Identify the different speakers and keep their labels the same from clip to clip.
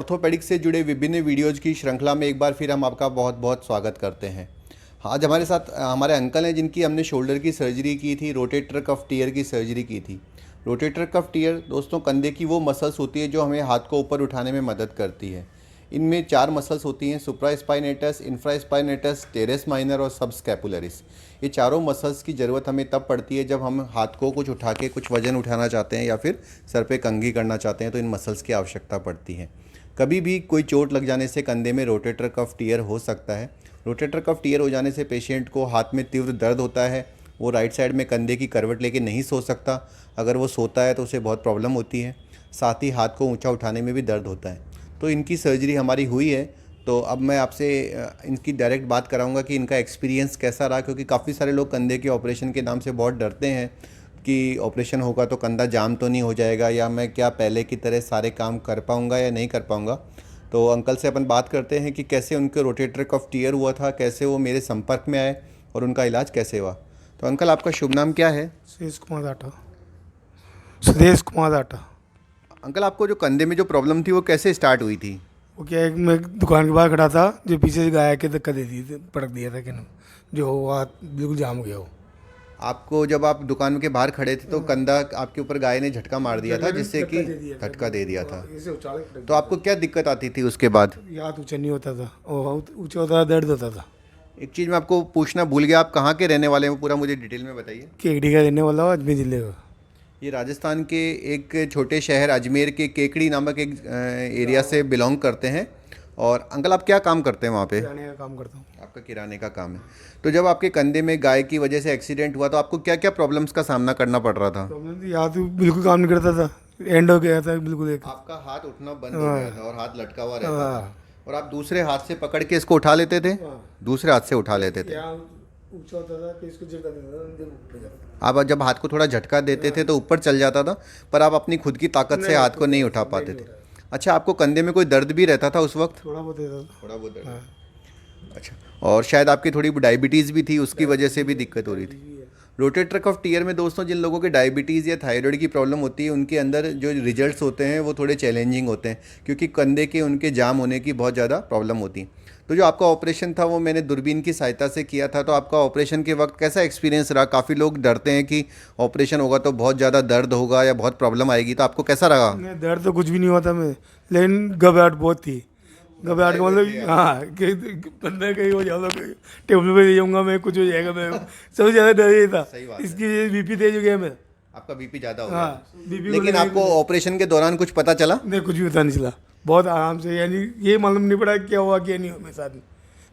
Speaker 1: Orthopaedic से जुड़े विभिन्न वीडियोज़ की श्रृंखला में एक बार फिर हम आपका बहुत बहुत स्वागत करते हैं। आज हमारे साथ हमारे अंकल हैं जिनकी हमने शोल्डर की सर्जरी की थी, रोटेटर कफ टीयर की सर्जरी की थी। रोटेटर कफ टीयर दोस्तों कंधे की वो मसल्स होती है जो हमें हाथ को ऊपर उठाने में मदद करती है। इनमें 4 मसल्स होती हैं, सुप्रास्पाइनेटस, इंफ्रास्पाइनेटस, टेरेस माइनर और सबस्कैपुलरिस। ये चारों मसल्स की ज़रूरत हमें तब पड़ती है जब हम हाथ को कुछ उठा के कुछ वज़न उठाना चाहते हैं या फिर सर पे कंघी करना चाहते हैं, तो इन मसल्स की आवश्यकता पड़ती है। कभी भी कोई चोट लग जाने से कंधे में रोटेटर कफ टीयर हो सकता है। रोटेटर कफ टीयर हो जाने से पेशेंट को हाथ में तीव्र दर्द होता है। वो राइट साइड में कंधे की करवट लेके नहीं सो सकता। अगर वो सोता है तो उसे बहुत प्रॉब्लम होती है। साथ ही हाथ को ऊंचा उठाने में भी दर्द होता है। तो इनकी सर्जरी हमारी हुई है। तो अब मैं आपसे इनकी डायरेक्ट बात कराऊंगा कि इनका एक्सपीरियंस कैसा रहा, क्योंकि काफ़ी सारे लोग कंधे के ऑपरेशन के नाम से बहुत डरते हैं कि ऑपरेशन होगा तो कंधा जाम तो नहीं हो जाएगा, या मैं क्या पहले की तरह सारे काम कर पाऊँगा या नहीं कर पाऊँगा। तो अंकल से अपन बात करते हैं कि कैसे उनके रोटेटर कफ टीयर हुआ था, कैसे वो मेरे संपर्क में आए और उनका इलाज कैसे हुआ। तो अंकल आपका शुभ नाम क्या है?
Speaker 2: सुदेश कुमार जाटा। सुदेश कुमार जाटा।
Speaker 1: अंकल आपको जो कंधे में जो प्रॉब्लम थी वो कैसे स्टार्ट हुई थी?
Speaker 2: वो क्या है कि मैं दुकान के बाहर खड़ा था, जो पीछे से गाय के धक्का दे दी थी, पटक दिया था, क्या जो हुआ बिल्कुल जाम हो गया वो।
Speaker 1: आपको जब आप दुकान के बाहर खड़े थे तो कंधा आपके ऊपर गाय ने झटका मार दिया था, जिससे कि झटका दे दिया था। तो आपको क्या दिक्कत आती थी उसके बाद?
Speaker 2: हाथ ऊँचा नहीं होता था और ऊँचा होता था, दर्द होता था।
Speaker 1: एक चीज़ मैं आपको पूछना भूल गया, आप कहाँ के रहने वाले हैं, पूरा मुझे डिटेल में बताइए।
Speaker 2: केकड़ी का रहने वाला हूँ, अजमेर जिले का।
Speaker 1: ये राजस्थान के एक छोटे शहर अजमेर के केकड़ी नामक एक एरिया से बिलोंग करते हैं। और अंकल आप क्या काम करते हैं वहाँ पे?
Speaker 2: किराने का काम करता हूँ।
Speaker 1: आपका किराने का काम है। तो जब आपके कंधे में गाय की वजह से एक्सीडेंट हुआ तो आपको क्या क्या प्रॉब्लम्स का सामना करना पड़ रहा था?
Speaker 2: प्रॉब्लम थी, हाथ बिल्कुल काम नहीं करता था, एंड हो गया था बिल्कुल एक।
Speaker 1: आपका हाथ उठना बंद हो गया था और हाथ लटका हुआ रहता था, और आप दूसरे हाथ से पकड़ के इसको उठा लेते थे? दूसरे हाथ से उठा लेते थे।
Speaker 2: ऊँचा होता था कि इसको झटका देता था।
Speaker 1: आप जब हाथ को थोड़ा झटका देते थे तो ऊपर चल जाता था, पर आप अपनी खुद की ताकत से हाथ को नहीं उठा पाते थे। अच्छा, आपको कंधे में कोई दर्द भी रहता था उस वक्त?
Speaker 2: थोड़ा बहुत देता था।
Speaker 1: थोड़ा बहुत दर्द। अच्छा, और शायद आपकी थोड़ी डायबिटीज़ भी थी, उसकी वजह से भी दिक्कत हो रही थी। रोटेटर कफ टीयर में दोस्तों जिन लोगों के डायबिटीज़ या थायराइड की प्रॉब्लम होती है, उनके अंदर जो रिजल्ट्स होते हैं वो थोड़े चैलेंजिंग होते हैं, क्योंकि कंधे के उनके जाम होने की बहुत ज़्यादा प्रॉब्लम होती है। तो जो आपका ऑपरेशन था वो मैंने दूरबीन की सहायता से किया था। तो आपका ऑपरेशन के वक्त कैसा एक्सपीरियंस रहा? काफ़ी लोग डरते हैं कि ऑपरेशन होगा तो बहुत ज़्यादा दर्द होगा या बहुत प्रॉब्लम आएगी, तो आपको कैसा रहा?
Speaker 2: नहीं, दर्द तो कुछ भी नहीं होता मैं, लेकिन घबराहट बहुत थी। घबराहट का मतलब हाँ कि बंदर कहीं हो जाओ, टेबल पे ले जाऊंगा मैं, कुछ हो जाएगा, मैं सबसे ज़्यादा डर ये था। इसकी बीपी तेज हो गया मैं।
Speaker 1: आपका बीपी ज़्यादा हो गया?
Speaker 2: हाँ, बीपी।
Speaker 1: लेकिन आपको ऑपरेशन के दौरान कुछ पता चला?
Speaker 2: नहीं, कुछ भी पता नहीं चला, बहुत आराम से, यानी ये मालूम नहीं पड़ा क्या हुआ क्या नहीं हुआ मेरे साथ में।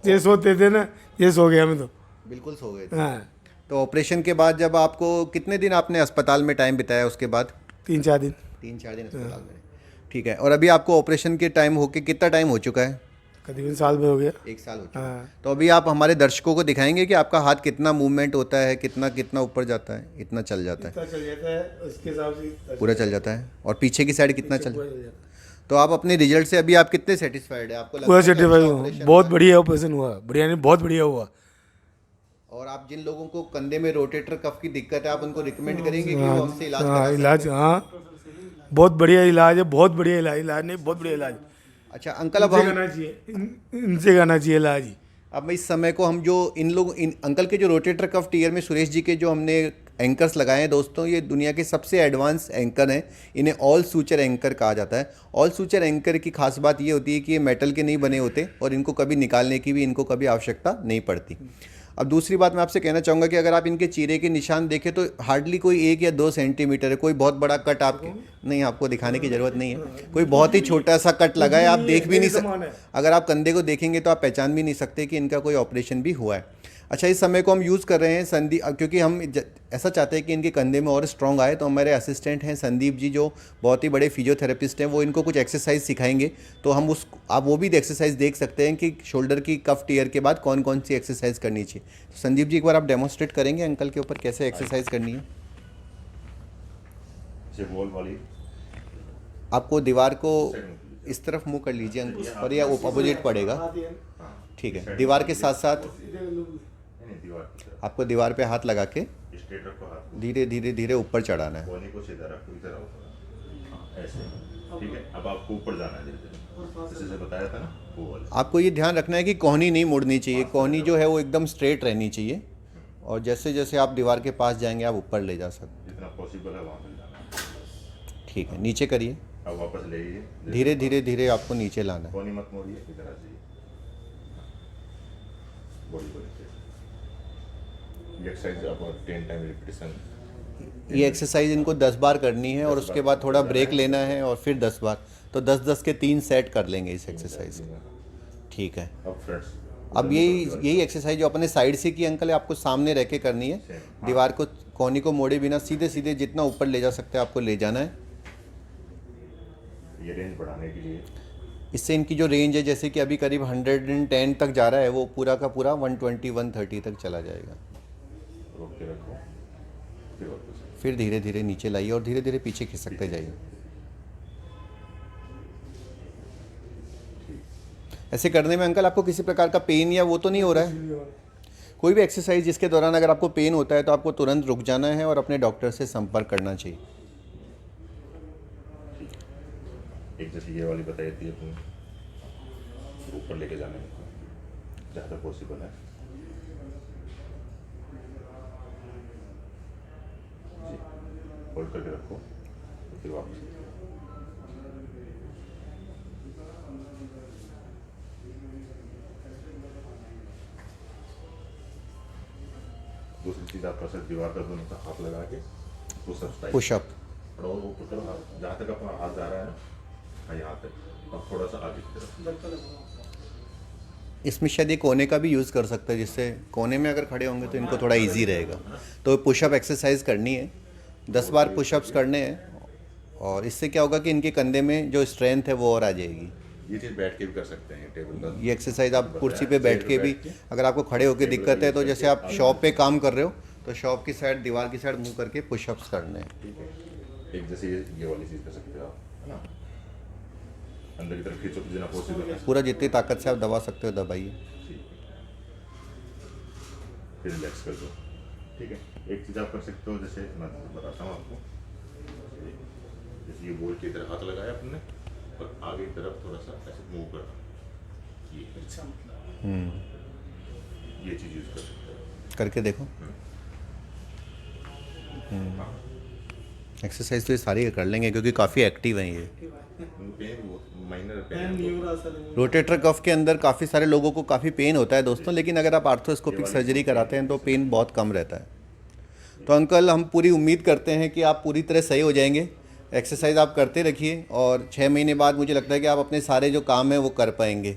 Speaker 2: ये सोते थे ना, ये सो गया मैं तो।
Speaker 1: बिल्कुल सो गए थे।
Speaker 2: हाँ।
Speaker 1: तो ऑपरेशन के बाद जब आपको कितने दिन आपने अस्पताल में टाइम बिताया उसके बाद?
Speaker 2: 3-4 दिन।
Speaker 1: 3-4 दिन अस्पताल में। ठीक है, और अभी आपको ऑपरेशन के टाइम होके कितना टाइम हो चुका है?
Speaker 2: करीबन साल भर हो गया।
Speaker 1: 1 साल हो चुका है।
Speaker 2: हाँ।
Speaker 1: तो अभी आप हमारे दर्शकों को दिखाएंगे कि आपका हाथ कितना मूवमेंट होता है, कितना कितना ऊपर जाता है, इतना चल जाता है?
Speaker 2: चल जाता है उसके हिसाब से
Speaker 1: पूरा चल जाता है। और पीछे की साइड कितना चल?
Speaker 2: पूरा चल जाता है।
Speaker 1: तो आप अपने रिजल्ट से अभी आप कितने सेटिस्फाइड है? आपको लगता
Speaker 2: पूरा
Speaker 1: है कि
Speaker 2: सर्टिफाइड
Speaker 1: अच्छा
Speaker 2: हूँ,
Speaker 1: ऑपरेशन
Speaker 2: बहुत
Speaker 1: हुआ?
Speaker 2: बढ़िया ऑपरेशन हुआ, बढ़िया नहीं बहुत बढ़िया हुआ।
Speaker 1: और आप जिन लोगों को कंधे में रोटेटर कफ की दिक्कत है, आप उनको रिकमेंड करेंगे कि वो हमसे इलाज करा
Speaker 2: हाँ,
Speaker 1: सकते
Speaker 2: इलाज, हाँ बहुत बढ़िया इलाज है, बहुत बढ़िया इलाज, इलाज नहीं बहुत बढ़िया इलाज।
Speaker 1: अच्छा अंकल, अब
Speaker 2: इनसे
Speaker 1: हम
Speaker 2: करना चाहिए, इनसे करना चाहिए इलाज ही।
Speaker 1: अब इस समय को हम जो इन अंकल के जो रोटेटर कफ टीयर में सुरेश जी के जो हमने एंकर्स लगाए हैं दोस्तों, ये दुनिया के सबसे एडवांस एंकर हैं। इन्हें ऑल सूचर एंकर कहा जाता है। ऑल सूचर एंकर की खास बात ये होती है कि ये मेटल के नहीं बने होते और इनको कभी निकालने की भी इनको कभी आवश्यकता नहीं पड़ती। अब दूसरी बात मैं आपसे कहना चाहूँगा कि अगर आप इनके चीरे के निशान देखें तो हार्डली कोई 1 या 2 सेंटीमीटर है। कोई बहुत बड़ा कट आपके नहीं, आपको दिखाने की ज़रूरत नहीं है। कोई बहुत ही छोटा सा कट लगा है, आप देख भी नहीं सकते। अगर आप कंधे को देखेंगे तो आप पहचान भी नहीं सकते कि इनका कोई ऑपरेशन भी हुआ है। अच्छा, इस समय को हम यूज़ कर रहे हैं संदीप, क्योंकि हम ऐसा चाहते हैं कि इनके कंधे में और स्ट्रॉन्ग आए। तो हमारे असिस्टेंट हैं संदीप जी, जो बहुत ही बड़े फिजियोथेरेपिस्ट हैं, वो इनको कुछ एक्सरसाइज सिखाएंगे। तो हम आप वो भी एक्सरसाइज देख सकते हैं कि शोल्डर की कफ टीयर के बाद कौन कौन सी एक्सरसाइज करनी चाहिए। तो संदीप जी एक बार आप डेमोस्ट्रेट करेंगे अंकल के ऊपर कैसे एक्सरसाइज करनी है? आपको दीवार को इस तरफ मुँह कर लीजिए अंकुश, और यह अपोजिट पड़ेगा। ठीक है, दीवार के साथ साथ आपको दीवार पे हाथ लगा के धीरे धीरे धीरे ऊपर चढ़ाना है।
Speaker 3: ऐसे, ठीक है। अब आपको ऊपर जाना है धीरे धीरे। जैसे बताया था ना वो वाले।
Speaker 1: आपको ये ध्यान रखना है कि कोहनी नहीं मुड़नी चाहिए, कोहनी जो है वो एकदम स्ट्रेट रहनी चाहिए, और जैसे जैसे आप दीवार के पास जाएंगे आप ऊपर ले जा सकते
Speaker 3: जितना पॉसिबल है वहाँ मिल जाना।
Speaker 1: हैं। ठीक है, नीचे करिए,
Speaker 3: अब वापस ले आइए।
Speaker 1: धीरे धीरे धीरे आपको नीचे लाना है।
Speaker 3: कोनी मत मोड़िए, इधर आ जाइए। बॉडी बॉडी ये एक्सरसाइज आप 10 टाइम रिपीटेशन।
Speaker 1: ये एक्सरसाइज इनको 10 बार करनी है और
Speaker 3: 10
Speaker 1: उसके
Speaker 3: बार
Speaker 1: बाद थोड़ा ब्रेक लेना है और फिर 10 बार, तो 10-10 के 3 सेट कर लेंगे इस एक्सरसाइज के। ठीक है,
Speaker 3: अब फ्रेंड्स
Speaker 1: अब यही एक्सरसाइज जो अपने साइड से की अंकल है, आपको सामने रह के करनी है। दीवार को कोहनी को मोड़े बिना सीधे सीधे जितना ऊपर ले जा सकते हैं आपको ले जाना है।
Speaker 3: ये रेंज बढ़ाने के लिए
Speaker 1: इससे इनकी जो रेंज है, जैसे कि अभी करीब 110 तक जा रहा है, वो पूरा का पूरा 120-130 तक चला जाएगा।
Speaker 3: रोक के रखो, फिर वापस।
Speaker 1: फिर धीरे धीरे नीचे लाइए और धीरे धीरे पीछे खिसकते जाइए। ऐसे करने में अंकल आपको किसी प्रकार का पेन या वो तो नहीं हो रहा है? कोई भी एक्सरसाइज जिसके दौरान अगर आपको पेन होता है तो आपको तुरंत रुक जाना है और अपने डॉक्टर से संपर्क करना चाहिए।
Speaker 3: एक जैसे ये वाली बताई थी अपनी, ऊपर लेके जाने में जहाँ तक पॉसिबल है। जी, होल्ड करके रखो, फिर वापस। दूसरी चीज़ आप कर सकते, दीवार का दोनों का हाथ लगा के
Speaker 1: पुशअप।
Speaker 3: और वो करो जहाँ तक अपना हाथ जा रहा है ना, हाँ यहाँ तक, और थोड़ा सा आगे की तरफ।
Speaker 1: इसमें शायद ये कोने का भी यूज़ कर सकते हैं, जिससे कोने में अगर खड़े होंगे तो इनको थोड़ा इजी रहेगा। तो पुशअप एक्सरसाइज करनी है, 10 बार पुशअप्स करने हैं, और इससे क्या होगा कि इनके कंधे में जो स्ट्रेंथ है वो और आ जाएगी।
Speaker 3: ये चीज़ बैठ के भी कर सकते हैं, टेबल का।
Speaker 1: ये एक्सरसाइज आप कुर्सी पे बैठ के भी, अगर आपको खड़े होकर दिक्कत है तो जैसे आप शॉप पे काम कर रहे हो तो शॉप की साइड, दीवार की साइड मुंह करके पुशअप्स करने हैं।
Speaker 3: ठीक है, एक जैसे ये वाली चीज़ कर सकते हो आप, है ना। अंदर की तरफ खींचो जितना पॉसिबल है,
Speaker 1: पूरा जितनी ताकत से आप दबा सकते हो दबाइए।
Speaker 3: फिर रिलैक्स कर दो। ठीक है, एक चीज़ आप कर सकते हो, जैसे मैं बताता हूँ आपको। जैसे ये बोल के इधर हाथ लगाया अपने और आगे की तरफ थोड़ा सा ऐसे मूव करना, ये ये चीज़ यूज़ कर सकते हो।
Speaker 1: करके देखो। एक्सरसाइज तो ये सारी कर लेंगे क्योंकि काफ़ी एक्टिव हैं ये।
Speaker 3: Pain minor pain.
Speaker 1: Rotator cuff के अंदर काफ़ी सारे लोगों को काफ़ी पेन होता है दोस्तों, लेकिन अगर आप आर्थ्रोस्कोपिक सर्जरी कराते हैं तो पेन बहुत कम रहता है। तो अंकल हम पूरी उम्मीद करते हैं कि आप पूरी तरह सही हो जाएंगे। एक्सरसाइज आप करते रखिए और 6 महीने बाद मुझे लगता है कि आप अपने सारे जो काम हैं वो कर पाएंगे।